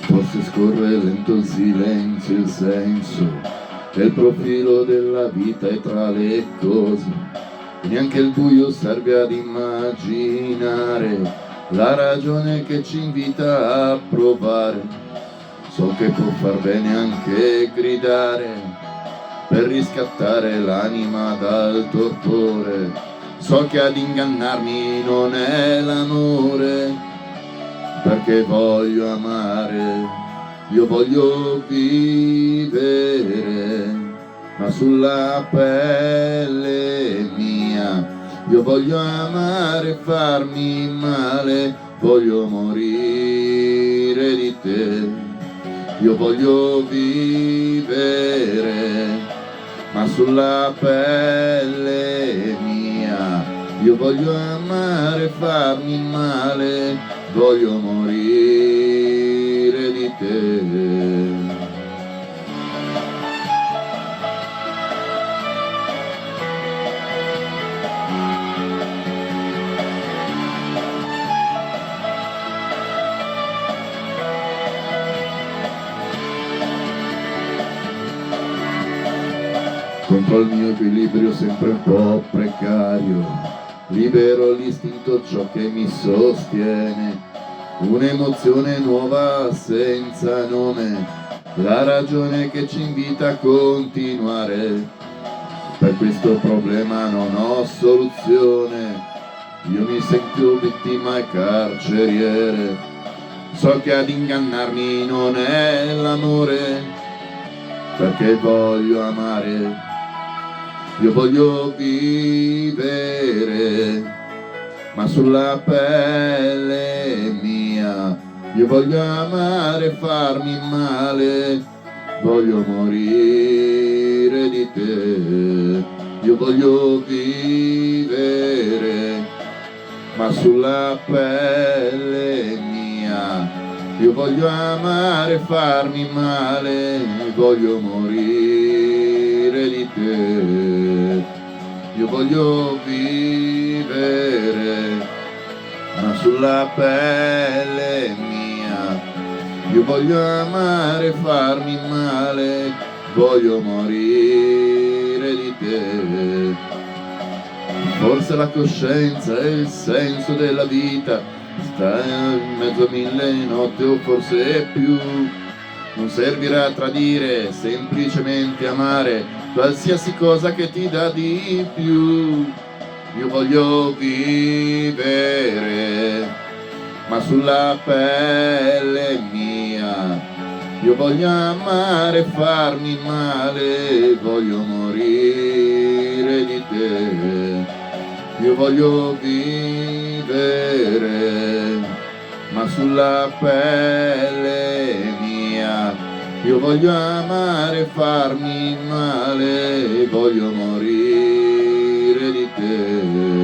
Forse scorre lento il silenzio, il senso e il profilo della vita è tra le cose. E neanche il buio serve ad immaginare la ragione che ci invita a provare. So che può far bene anche gridare per riscattare l'anima dal torpore. So che ad ingannarmi non è l'amore, perché voglio amare, io voglio vivere, ma sulla pelle mia. Io voglio amare e farmi male, voglio morire di te. Io voglio vivere, ma sulla pelle mia. Io voglio amare e farmi male, voglio morire di te. Contro il mio equilibrio sempre un po' precario, libero l'istinto ciò che mi sostiene, un'emozione nuova senza nome, la ragione che ci invita a continuare. Per questo problema non ho soluzione, io mi sento vittima e carceriere. So che ad ingannarmi non è l'amore, perché voglio amare. Io voglio vivere, ma sulla pelle mia. Io voglio amare e farmi male, voglio morire di te. Io voglio vivere, ma sulla pelle mia. Io voglio amare e farmi male, voglio morire di te. Io voglio vivere, ma sulla pelle mia. Io voglio amare e farmi male, voglio morire di te. Forse la coscienza è il senso della vita, sta in mezzo a mille notti o forse più. Non servirà a tradire, semplicemente amare qualsiasi cosa che ti dà di più. Io voglio vivere, ma sulla pelle mia. Io voglio amare e farmi male, voglio morire di te. Io voglio vivere, ma sulla pelle mia. Io voglio amare e farmi male, voglio morire di te.